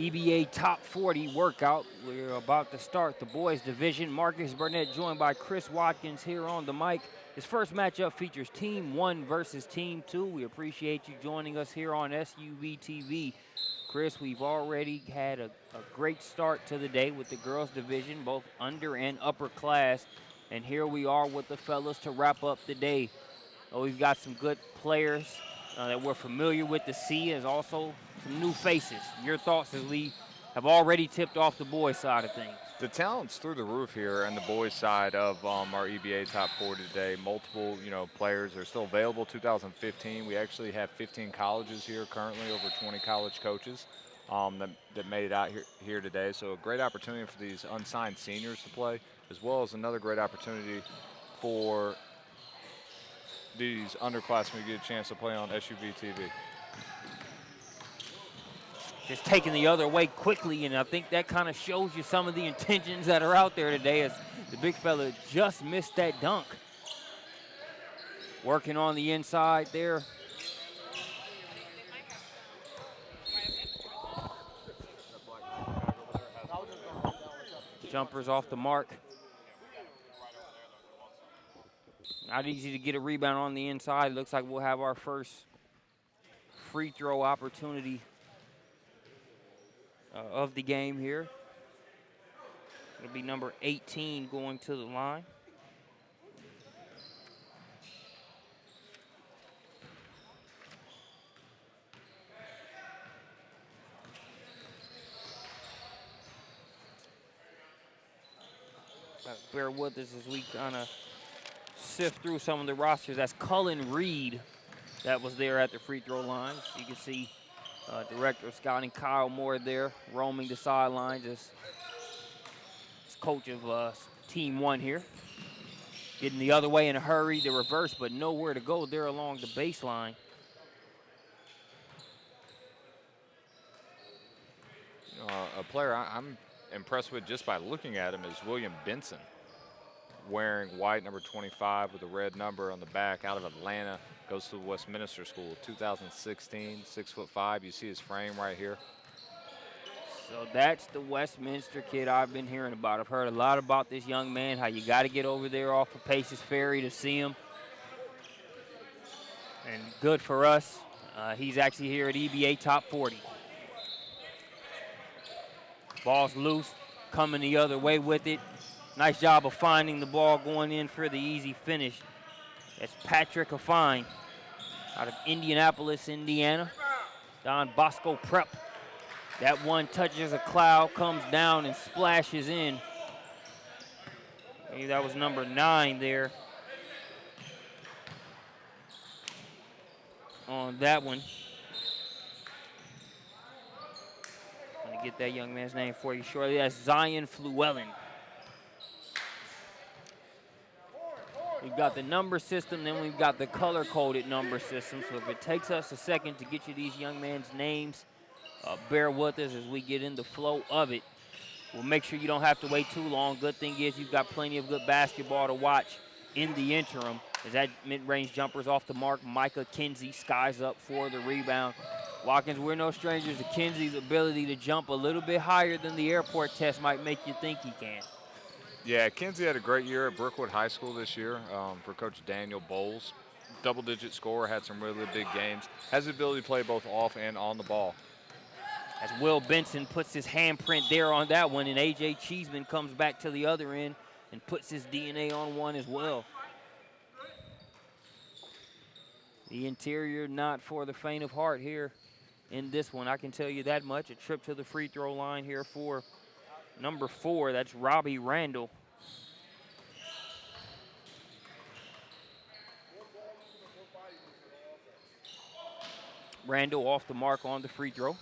EBA Top 40 workout. We're about to start the boys division. Marcus Burnett joined by Chris Watkins here on the mic. His first matchup features Team 1 versus Team 2. We appreciate you joining us here on SUVtv. Chris, we've already had a great start to the day with the girls division, both under and upper class. And here we are with the fellas to wrap up the day. We've got some good players that we're familiar with to see, as also some new faces. Your thoughts as we have already tipped off the boys' side of things? The talent's through the roof here on the boys' side of our EBA Top 40 today. Multiple, players are still available. 2015, we actually have 15 colleges here currently, over 20 college coaches that made it out here today. So a great opportunity for these unsigned seniors to play, as well as another great opportunity for these underclassmen to get a chance to play on SUVtv. Just taking the other way quickly, and I think that kind of shows you some of the intentions that are out there today, as the big fella just missed that dunk. Working on the inside there. Jumpers off the mark. Not easy to get a rebound on the inside. Looks like we'll have our first free throw opportunity of the game here. It'll be number 18 going to the line. Bear with us as we kind of sift through some of the rosters. That's Cullen Reed that was there at the free throw line. So you can see Director of Scouting Kyle Moore there roaming the sidelines as coach of Team 1 here. Getting the other way in a hurry, the reverse, but nowhere to go there along the baseline. A player I'm impressed with just by looking at him is William Benson, wearing white, number 25 with a red number on the back, out of Atlanta, goes to the Westminster School, 2016, 6'5". You see his frame right here. So that's the Westminster kid I've been hearing about. I've heard a lot about this young man, how you got to get over there off of Paces Ferry to see him. And good for us. He's actually here at EBA Top 40. Ball's loose, coming the other way with it. Nice job of finding the ball, going in for the easy finish. That's Patrick Afine out of Indianapolis, Indiana. Don Bosco Prep. That one touches a cloud, comes down and splashes in. Maybe that was number 9 there on that one. I'm gonna get that young man's name for you shortly. That's Zion Fluellen. We've got the number system, then we've got the color-coded number system. So if it takes us a second to get you these young men's names, bear with us as we get in the flow of it. We'll make sure you don't have to wait too long. Good thing is you've got plenty of good basketball to watch in the interim. As that mid-range jumper's off the mark, Micah Kinsey skies up for the rebound. Watkins, we're no strangers to Kinsey's ability to jump a little bit higher than the airport test might make you think he can. Yeah, Kinsey had a great year at Brookwood High School this year for Coach Daniel Bowles. Double-digit scorer, had some really big games. Has the ability to play both off and on the ball. As Will Benson puts his handprint there on that one, and A.J. Cheeseman comes back to the other end and puts his DNA on one as well. The interior not for the faint of heart here in this one. I can tell you that much. A trip to the free throw line here for number 4. That's Robbie Randall. Randall off the mark on the free throw.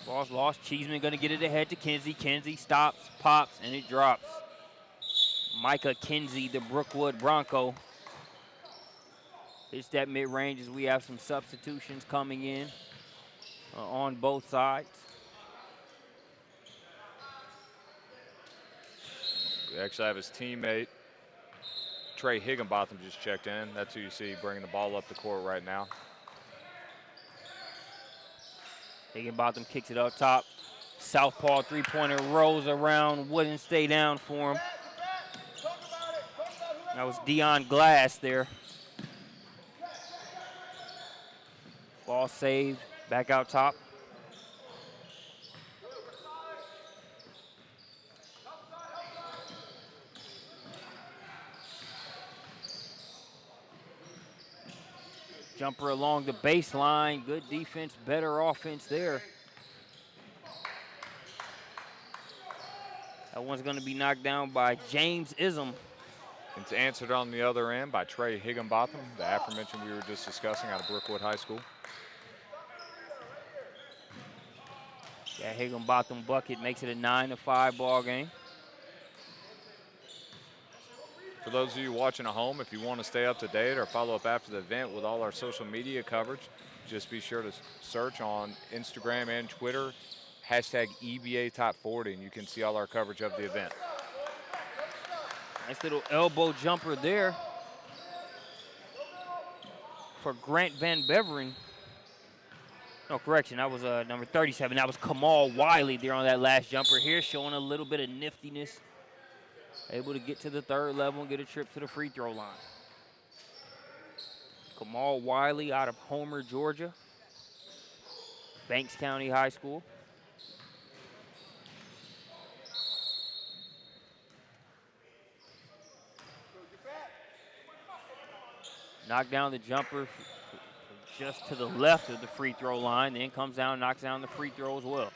Ball's lost. Cheeseman going to get it ahead to Kinsey. Kinsey stops, pops, and it drops. Micah Kinsey, the Brookwood Bronco. It's that mid-range as we have some substitutions coming in on both sides. We actually have his teammate, Trey Higginbotham, just checked in. That's who you see bringing the ball up the court right now. Higginbotham kicks it up top. Southpaw three-pointer rolls around, wouldn't stay down for him. That was Dion Glass there. Ball saved, back out top. Jumper along the baseline, good defense, better offense there. That one's gonna be knocked down by James Ism. It's answered on the other end by Trey Higginbotham, the aforementioned we were just discussing out of Brookwood High School. That Higginbotham bucket makes it a 9-5 ball game. For those of you watching at home, if you want to stay up to date or follow up after the event with all our social media coverage, just be sure to search on Instagram and Twitter, hashtag EBA Top 40, and you can see all our coverage of the event. Nice little elbow jumper there for Grant Van Beveren. No, correction, that was number 37. That was Kamal Wiley there on that last jumper here, showing a little bit of niftiness. Able to get to the third level and get a trip to the free throw line. Kamal Wiley out of Homer, Georgia. Banks County High School. Knocked down the jumper just to the left of the free throw line, then comes down and knocks down the free throw as well.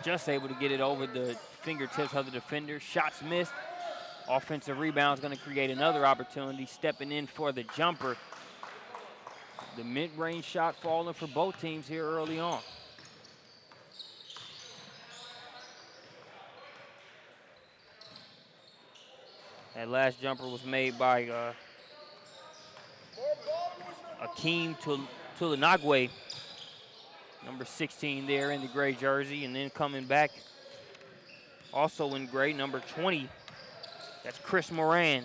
Just able to get it over the fingertips of the defender. Shots missed. Offensive rebound is going to create another opportunity. Stepping in for the jumper. The mid-range shot falling for both teams here early on. That last jumper was made by Akeem Tulanagwe, number 16 there in the gray jersey, and then coming back also in gray, number 20, that's Chris Moran.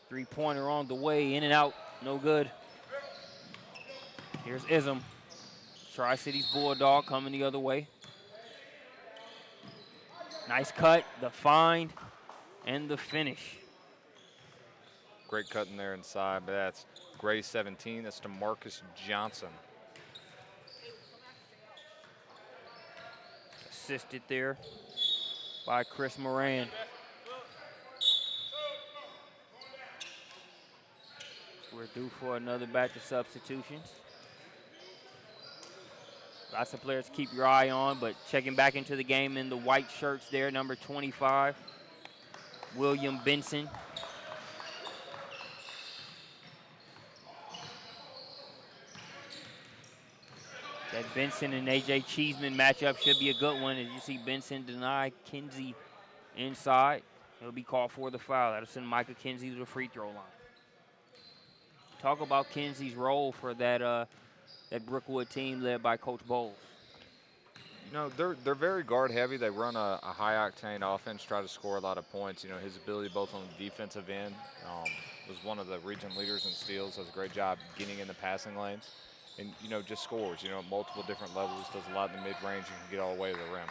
Three-pointer on the way, in and out, no good. Here's Ism, Tri-Cities Bulldog coming the other way. Nice cut, the find, and the finish. Great cut in there inside, but that's gray 17. That's DeMarcus Johnson. Assisted there by Chris Moran. We're due for another batch of substitutions. Lots of players to keep your eye on, but checking back into the game in the white shirts there, number 25, William Benson. That Benson and A.J. Cheeseman matchup should be a good one. As you see Benson deny Kinsey inside. He'll be called for the foul. That'll send Micah Kinsey to the free throw line. Talk about Kinsey's role for that Brookwood team led by Coach Bowles. You know, they're very guard heavy. They run a high octane offense, try to score a lot of points. You know, his ability both on the defensive end, was one of the region leaders in steals, does a great job getting in the passing lanes. And, you know, just scores, you know, at multiple different levels, does a lot in the mid-range and can get all the way to the rim.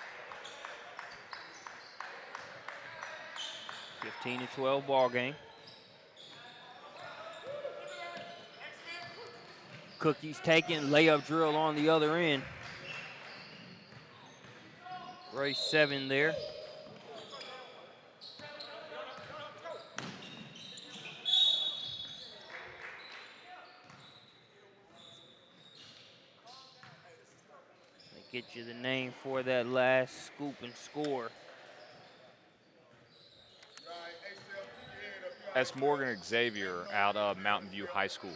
15-12 ball game. Cookies taken, layup drill on the other end. Race 7 there. They get you the name for that last scoop and score. That's Morgan Xavier out of Mountain View High School.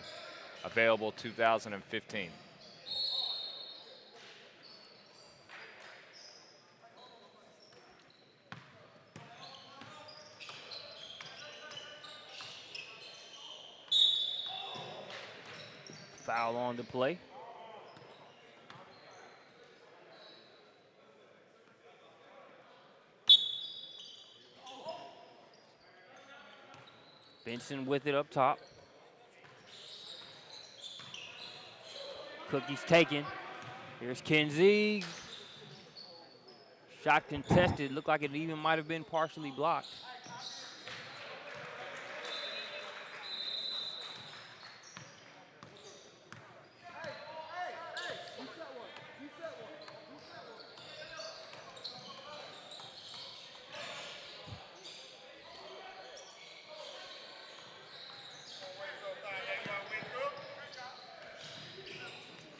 Available 2015. Foul on the play. Benson with it up top. Cookie's taken. Here's Kinsey. Shot contested. Looked like it even might have been partially blocked.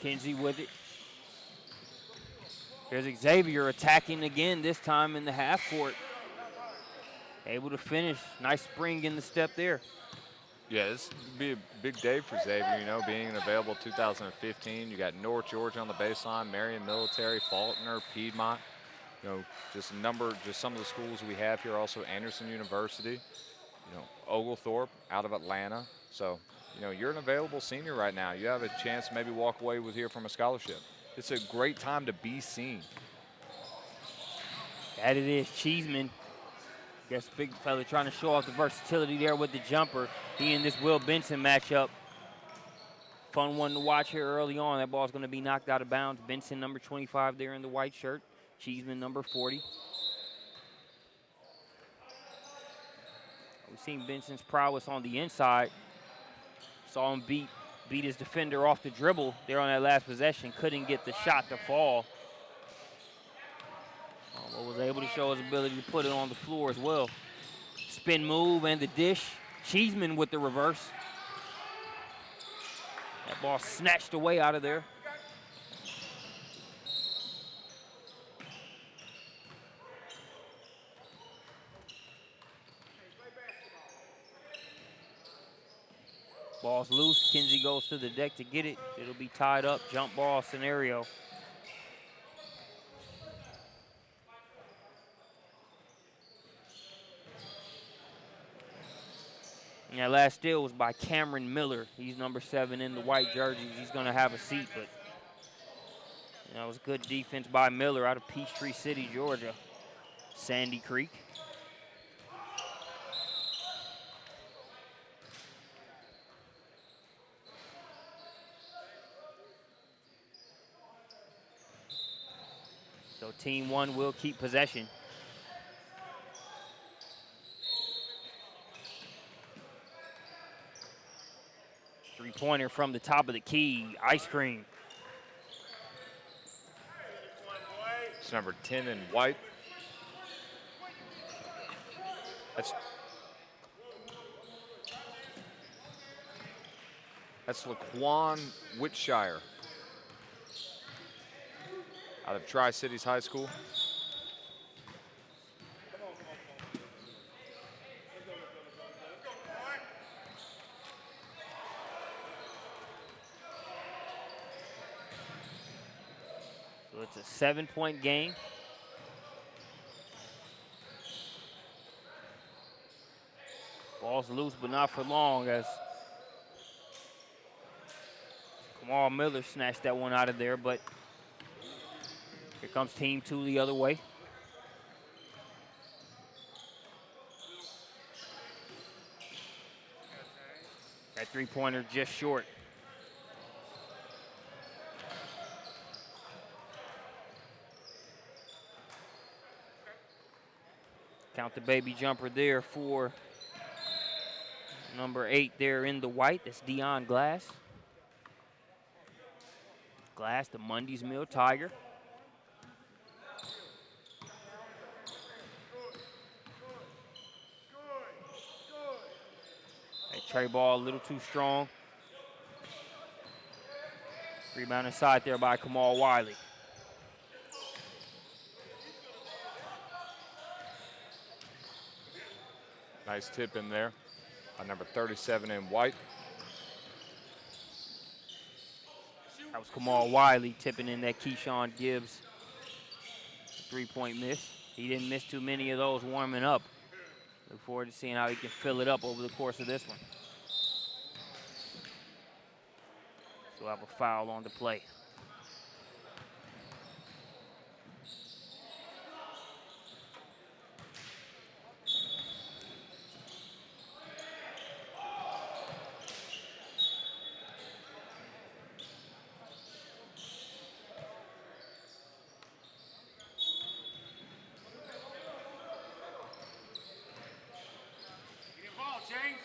Kinsey with it. Here's Xavier attacking again, this time in the half court. Able to finish. Nice spring in the step there. Yeah, this would be a big day for Xavier, you know, being available 2015. You got North Georgia on the baseline, Marion Military, Faulkner, Piedmont. You know, just some of the schools we have here. Also Anderson University, you know, Oglethorpe out of Atlanta. So, you know, you're an available senior right now. You have a chance to maybe walk away with here from a scholarship. It's a great time to be seen. That it is. Cheeseman. Guess big fella trying to show off the versatility there with the jumper. He and this Will Benson matchup. Fun one to watch here early on. That ball's going to be knocked out of bounds. Benson, number 25 there in the white shirt. Cheeseman, number 40. We've seen Benson's prowess on the inside. Saw him beat his defender off the dribble there on that last possession. Couldn't get the shot to fall. But was able to show his ability to put it on the floor as well. Spin move and the dish. Cheeseman with the reverse. That ball snatched away out of there. Ball's loose. Kinsey goes to the deck to get it. It'll be tied up. Jump ball scenario. And that last steal was by Cameron Miller. He's number 7 in the white jerseys. He's going to have a seat, but it was good defense by Miller out of Peachtree City, Georgia. Sandy Creek. So team 1 will keep possession. Three-pointer from the top of the key. Ice cream. It's number 10 in white. That's Laquan Whitshire out of Tri-Cities High School. So it's a 7-point game. Ball's loose, but not for long as Kamal Miller snatched that one out of there, but here comes team 2 the other way. That three-pointer just short. Count the baby jumper there for number 8 there in the white. That's Dion Glass. Glass, the Mundy's Mill Tiger. That tray ball a little too strong. Rebound inside there by Kamal Wiley. Nice tip in there by number 37 in white. That was Kamal Wiley tipping in that Keyshawn Gibbs three-point miss. He didn't miss too many of those warming up. Look forward to seeing how he can fill it up over the course of this one. So we'll have a foul on the play.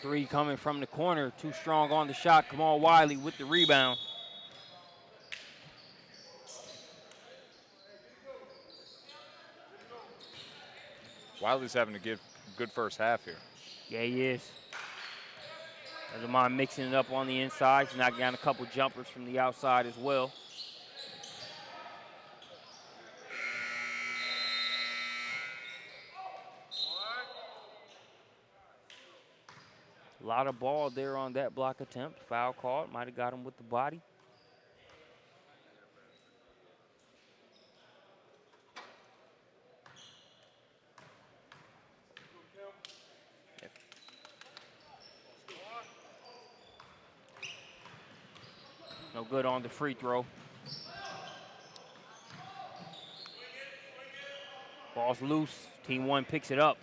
Three coming from the corner. Too strong on the shot. Kamal Wiley with the rebound. Wiley's having to give a good first half here. Yeah, he is. Doesn't mind mixing it up on the inside. He's knocking down a couple jumpers from the outside as well. A lot of ball there on that block attempt. Foul called. Might have got him with the body. No good on the free throw. Ball's loose. Team one picks it up.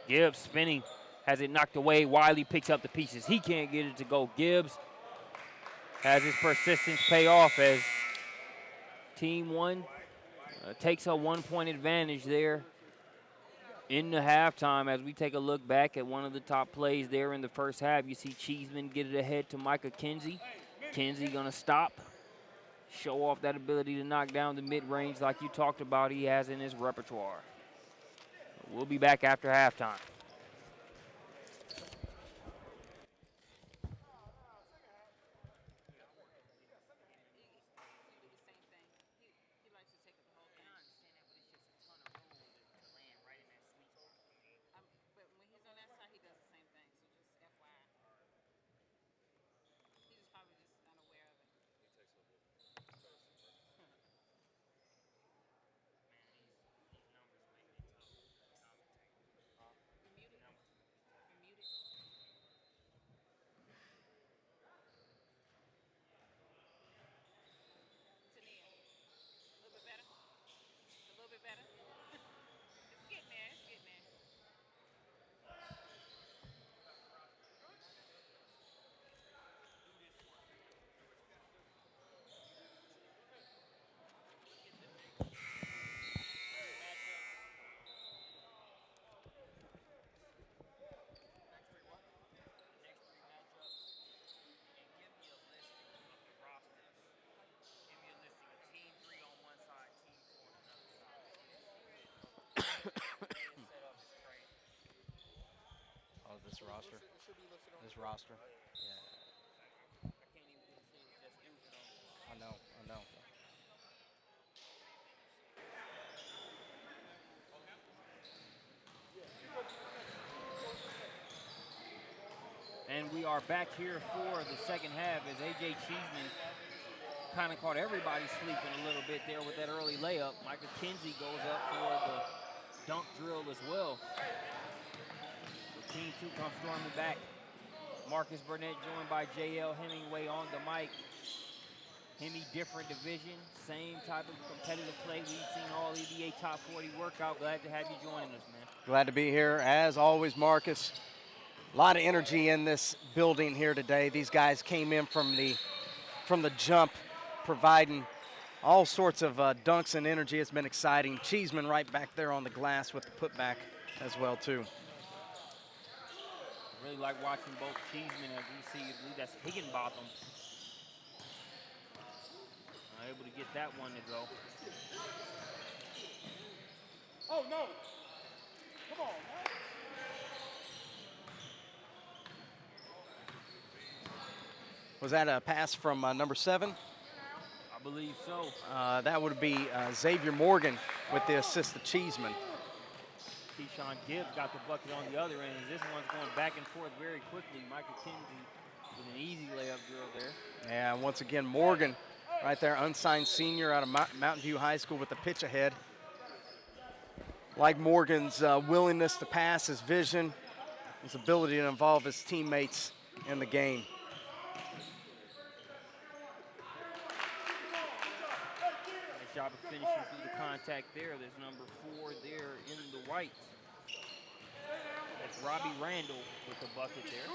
Gibbs spinning, has it knocked away. Wiley picks up the pieces. He can't get it to go. Gibbs has his persistence pay off as team one takes a 1 point advantage there in the halftime. As we take a look back at one of the top plays there in the first half, you see Cheeseman get it ahead to Micah Kinsey. Kinsey gonna stop, show off that ability to knock down the mid-range like you talked about he has in his repertoire. We'll be back after halftime. Oh, this roster? This roster? Yeah. I know. And we are back here for the second half as A.J. Cheeseman kind of caught everybody sleeping a little bit there with that early layup. Micah Kinsey goes up for the dunk drill as well. So team two comes storming back. Marcus Burnett joined by J.L. Hemingway on the mic. Hemi, different division, same type of competitive play we've seen all EBA top 40 workout. Glad to have you joining us, man. Glad to be here, as always, Marcus. A lot of energy in this building here today. These guys came in from the jump, providing all sorts of dunks and energy. It's been exciting. Cheeseman right back there on the glass with the putback as well, too. I really like watching both Cheeseman, as we see, I believe that's Higginbotham. Able to get that one to go. Oh, no. Come on, man. Was that a pass from number 7? I believe so. That would be Xavier Morgan with the assist to Cheeseman. Keyshawn Gibbs got the bucket on the other end. This one's going back and forth very quickly. Micah Kinsey with an easy layup drill there. Yeah, once again, Morgan right there, unsigned senior out of Mountain View High School with the pitch ahead. Like Morgan's willingness to pass, his vision, his ability to involve his teammates in the game. Nice job of finishing through the contact there. There's number 4 there in the white. That's Robbie Randall with the bucket there.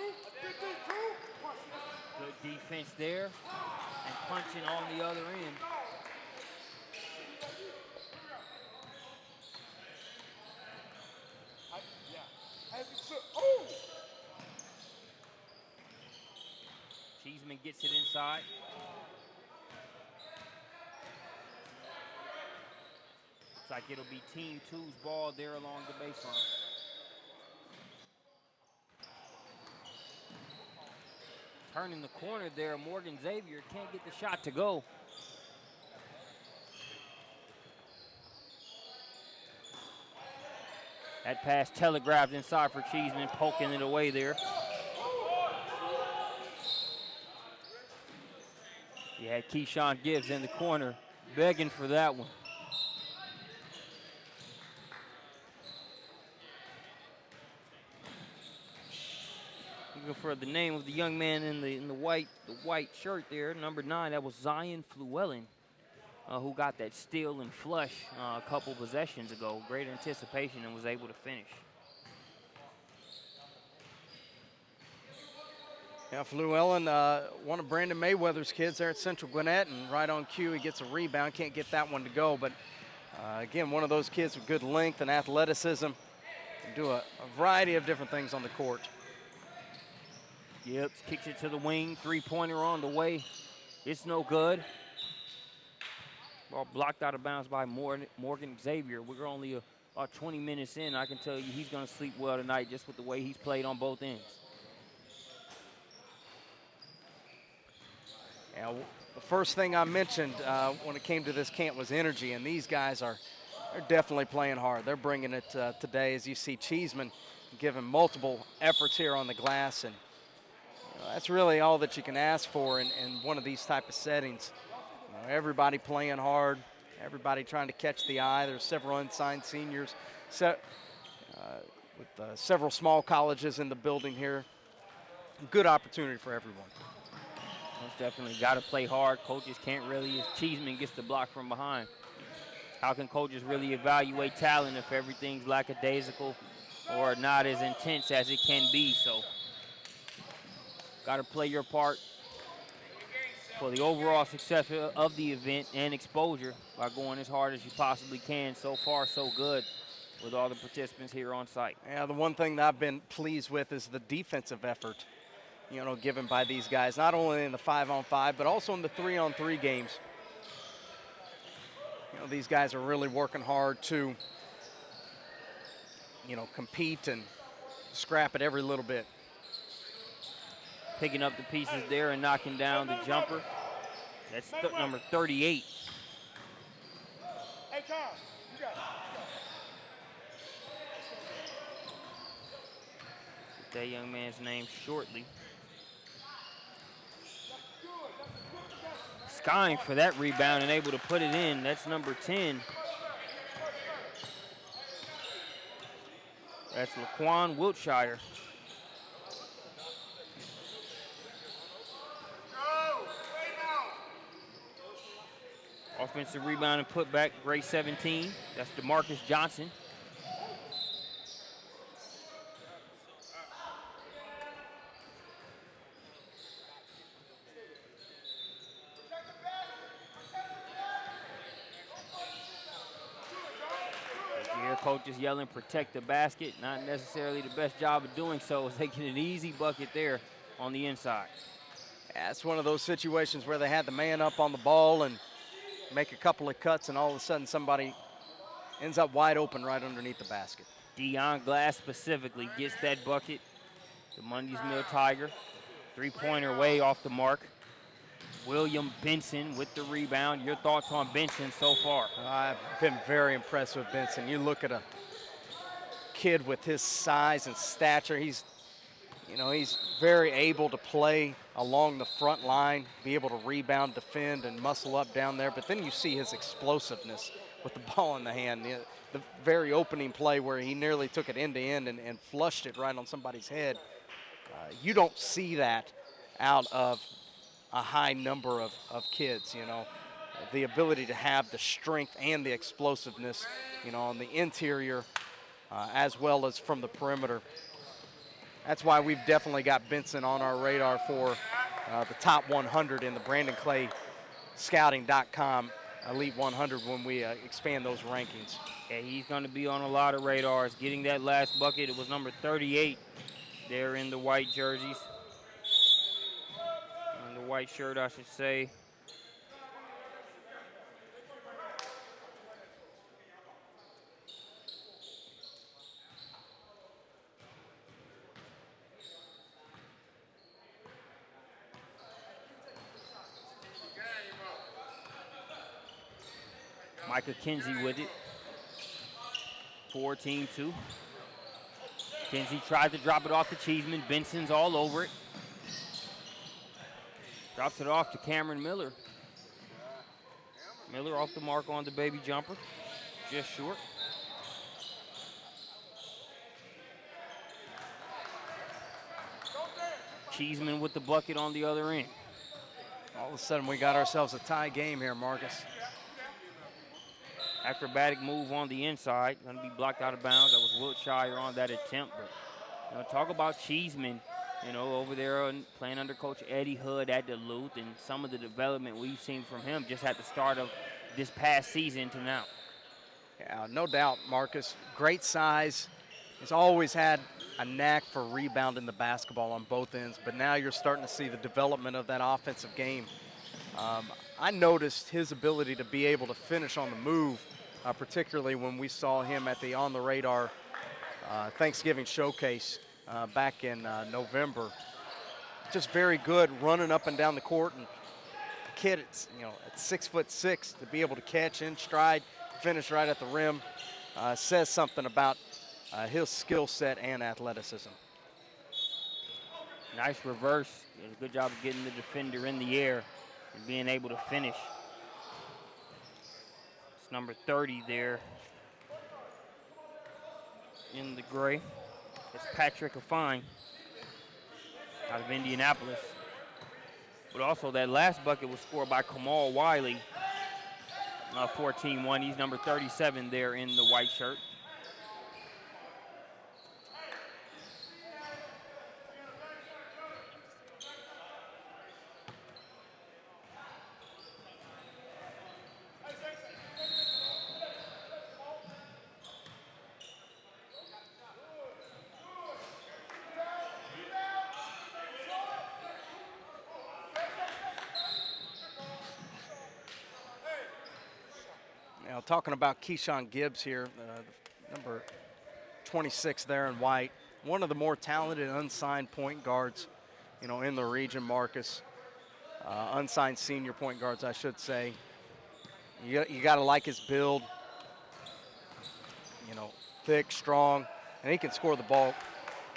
Good defense there. And punching on the other end. Oh! Cheeseman gets it inside. Looks like it'll be Team 2's ball there along the baseline. Turning the corner there, Morgan Xavier can't get the shot to go. That pass telegraphed inside for Cheeseman, poking it away there. You had Keyshawn Gibbs in the corner, begging for that one. Looking for the name of the young man in the white shirt there, number 9. That was Zion Fluellen, who got that steal and flush a couple possessions ago. Great anticipation and was able to finish. Yeah, Fluellen, one of Brandon Mayweather's kids there at Central Gwinnett, and right on cue he gets a rebound. Can't get that one to go, but again, one of those kids with good length and athleticism. Can do a variety of different things on the court. Gibbs kicks it to the wing, three-pointer on the way. It's no good. Ball blocked out of bounds by Morgan Xavier. We're only about 20 minutes in. I can tell you he's going to sleep well tonight just with the way he's played on both ends. Yeah, the first thing I mentioned when it came to this camp was energy, and these guys they're definitely playing hard. They're bringing it today, as you see Cheeseman giving multiple efforts here on the glass, and that's really all that you can ask for in one of these type of settings. Everybody playing hard, everybody trying to catch the eye. There's several unsigned seniors, with several small colleges in the building here. Good opportunity for everyone. Most definitely got to play hard. Coaches can't really, if Cheeseman gets the block from behind. How can coaches really evaluate talent if everything's lackadaisical or not as intense as it can be? So, got to play your part for the overall success of the event and exposure by going as hard as you possibly can. So far, so good with all the participants here on site. Yeah, the one thing that I've been pleased with is the defensive effort, given by these guys, not only in the 5-on-5, but also in the 3-on-3 games. These guys are really working hard to, compete and scrap at every little bit. Picking up the pieces there and knocking down the jumper. That's number 38. Hey, Tom, you got it. Get that young man's name shortly. Skying for that rebound and able to put it in. That's number 10. That's Laquan Wiltshire. Offensive rebound and put back, grade 17. That's DeMarcus Johnson. You hear coaches yelling, protect the basket. Not necessarily the best job of doing so, as they get an easy bucket there on the inside. Yeah, it's one of those situations where they had the man up on the ball and make a couple of cuts, and all of a sudden somebody ends up wide open right underneath the basket. Deion Glass specifically gets that bucket. The Mundy's Mill Tiger. Three-pointer way off the mark. William Benson with the rebound. Your thoughts on Benson so far? I've been very impressed with Benson. You look at a kid with his size and stature. He's very able to play along the front line, be able to rebound, defend, and muscle up down there. But then you see his explosiveness with the ball in the hand. The very opening play where he nearly took it end-to-end and flushed it right on somebody's head. You don't see that out of a high number of kids, The ability to have the strength and the explosiveness, on the interior as well as from the perimeter. That's why we've definitely got Benson on our radar for the top 100 in the Brandon Clay Scouting.com Elite 100 when we expand those rankings. Yeah, he's going to be on a lot of radars. Getting that last bucket, it was number 38 there in the white jerseys. In the white shirt, I should say. Micah Kinsey with it. 4-team-2. Kinsey tried to drop it off to Cheeseman. Benson's all over it. Drops it off to Cameron Miller. Miller off the mark on the baby jumper. Just short. Cheeseman with the bucket on the other end. All of a sudden, we got ourselves a tie game here, Marcus. Acrobatic move on the inside. Going to be blocked out of bounds. That was Wiltshire on that attempt. But talk about Cheeseman, over there playing under Coach Eddie Hood at Duluth, and some of the development we've seen from him just at the start of this past season to now. Yeah, no doubt, Marcus. Great size. He's always had a knack for rebounding the basketball on both ends, but now you're starting to see the development of that offensive game. I noticed his ability to be able to finish on the move, particularly when we saw him at the On the Radar Thanksgiving showcase back in November. Just very good running up and down the court, and kid, at 6'6", to be able to catch in stride, finish right at the rim, says something about his skill set and athleticism. Nice reverse. Did a good job of getting the defender in the air and being able to finish. It's number 30 there in the gray. It's Patrick Afine out of Indianapolis. But also that last bucket was scored by Kamal Wiley, 14-1. He's number 37 there in the white shirt. Now, talking about Keyshawn Gibbs here, number 26 there in white, one of the more talented unsigned point guards, in the region, Marcus. Unsigned senior point guards, I should say. You got to like his build, thick, strong, and he can score the ball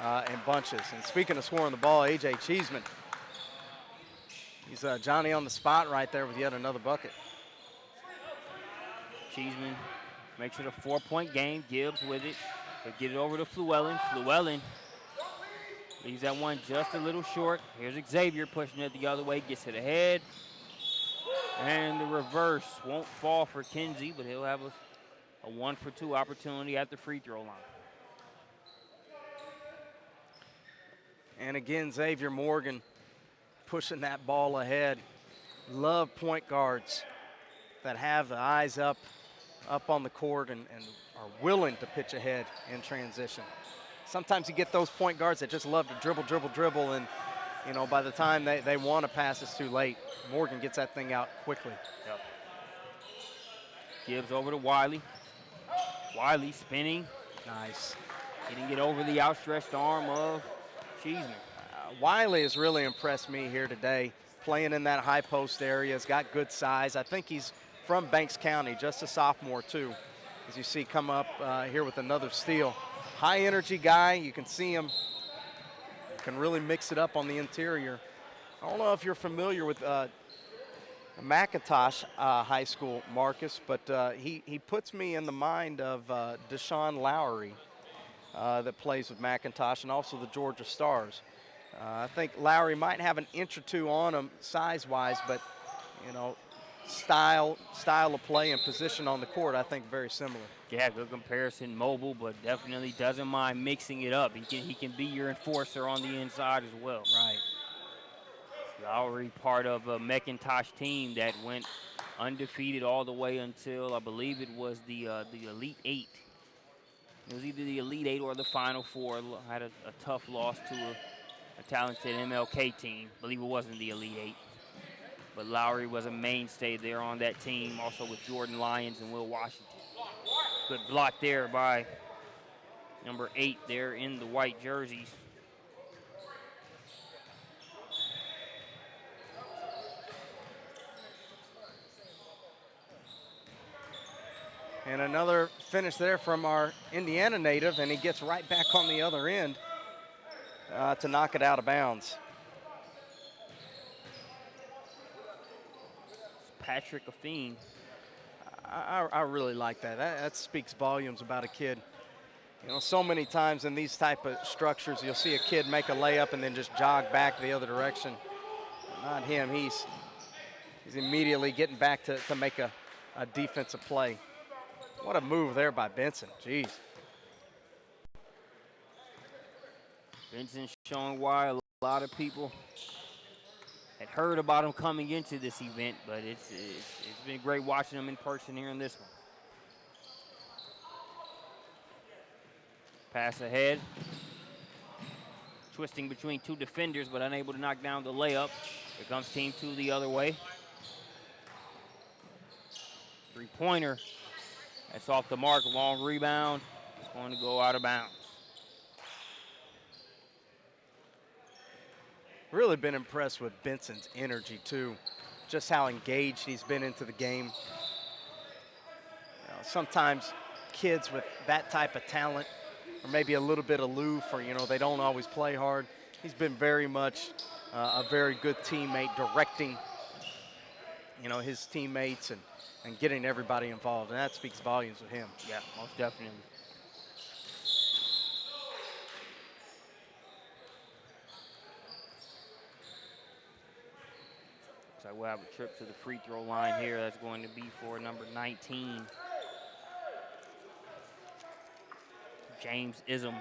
in bunches. And speaking of scoring the ball, A.J. Cheeseman, he's Johnny on the spot right there with yet another bucket. Cheeseman makes it a 4-point game. Gibbs with it. They get it over to Fluellen. Fluellen leaves that one just a little short. Here's Xavier pushing it the other way. Gets it ahead. And the reverse won't fall for Kinsey, but he'll have a 1-for-2 opportunity at the free throw line. And again, Xavier Morgan pushing that ball ahead. Love point guards that have the eyes up on the court and are willing to pitch ahead in transition. Sometimes you get those point guards that just love to dribble, and by the time they want to pass, it's too late. Morgan gets that thing out quickly. Yep. Gibbs over to Wiley. Wiley spinning. Nice. He didn't get over the outstretched arm of Cheeseman. Wiley has really impressed me here today, playing in that high post area. He's got good size. I think he's from Banks County, just a sophomore too, as you see come up here with another steal. High energy guy, you can see him, can really mix it up on the interior. I don't know if you're familiar with McIntosh High School, Marcus, but he puts me in the mind of Deshaun Lowry that plays with McIntosh, and also the Georgia Stars. I think Lowry might have an inch or two on him size-wise, but style of play and position on the court, I think very similar. Yeah, good comparison, mobile, but definitely doesn't mind mixing it up. He can be your enforcer on the inside as well. Right. Lowry part of a McIntosh team that went undefeated all the way until I believe it was the Elite Eight. It was either the Elite Eight or the Final Four. Had a tough loss to a talented MLK team. I believe it wasn't the Elite Eight. But Lowry was a mainstay there on that team, also with Jordan Lyons and Will Washington. Good block there by number 8 there in the white jerseys. And another finish there from our Indiana native, and he gets right back on the other end to knock it out of bounds. Patrick Affine. I really like that. That speaks volumes about a kid. You know, so many times in these type of structures, you'll see a kid make a layup and then just jog back the other direction. Not him. He's immediately getting back to make a defensive play. What a move there by Benson. Jeez. Benson showing why a lot of people had heard about him coming into this event, but it's been great watching him in person here in this one. Pass ahead. Twisting between 2 defenders, but unable to knock down the layup. Here comes team 2 the other way. Three-pointer. That's off the mark, long rebound. It's going to go out of bounds. Really been impressed with Benson's energy too. Just how engaged he's been into the game. You know, sometimes kids with that type of talent are maybe a little bit aloof, or they don't always play hard. He's been very much a very good teammate, directing his teammates and getting everybody involved, and that speaks volumes of him. Yeah, most definitely. So we'll have a trip to the free throw line here. That's going to be for number 19, James Ism.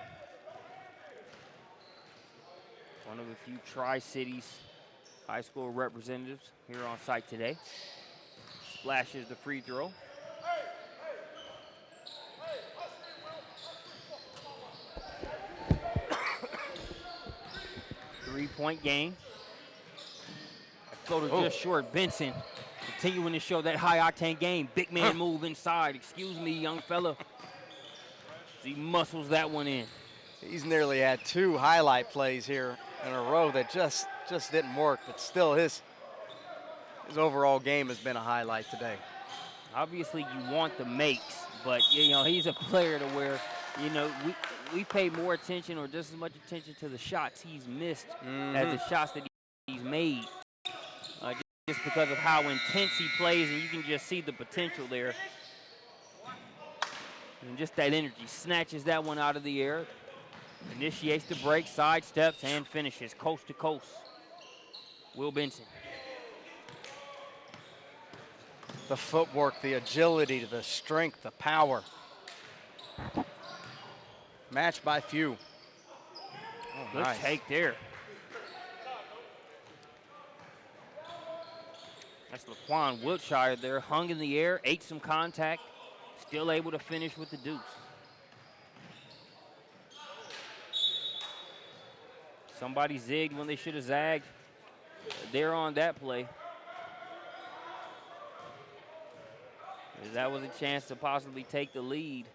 One of a few Tri-Cities high school representatives here on site today. Splashes the free throw. Three-point game. Floater just short. Benson continuing to show that high-octane game. Big man move inside. Excuse me, young fella. He muscles that one in. He's nearly had 2 highlight plays here in a row that just didn't work, but still his overall game has been a highlight today. Obviously, you want the makes, but he's a player to where we pay more attention, or just as much attention, to the shots he's missed as the shots that he's made. Just because of how intense he plays, and you can just see the potential there. And just that energy. Snatches that one out of the air. Initiates the break, sidesteps, and finishes coast to coast. Will Benson. The footwork, the agility, the strength, the power. Matched by few. Oh, good nice take there. That's Laquan Wiltshire there, hung in the air, ate some contact, still able to finish with the deuce. Somebody zigged when they should have zagged there on that play. That was a chance to possibly take the lead.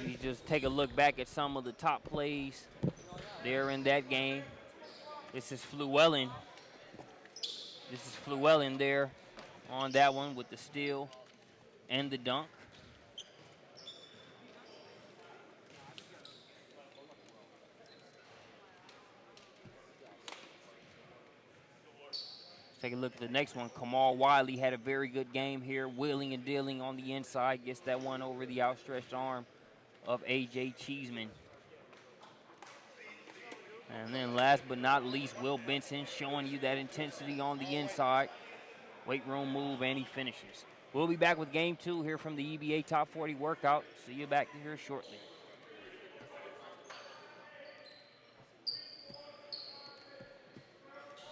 You just take a look back at some of the top plays there in that game. This is Fluellen. This is Fluellen there on that one with the steal and the dunk. Take a look at the next one. Kamal Wiley had a very good game here, wheeling and dealing on the inside, gets that one over the outstretched arm of A.J. Cheeseman. And then last but not least, Will Benson showing you that intensity on the inside. Weight room move, and he finishes. We'll be back with game 2 here from the EBA Top 40 workout. See you back here shortly.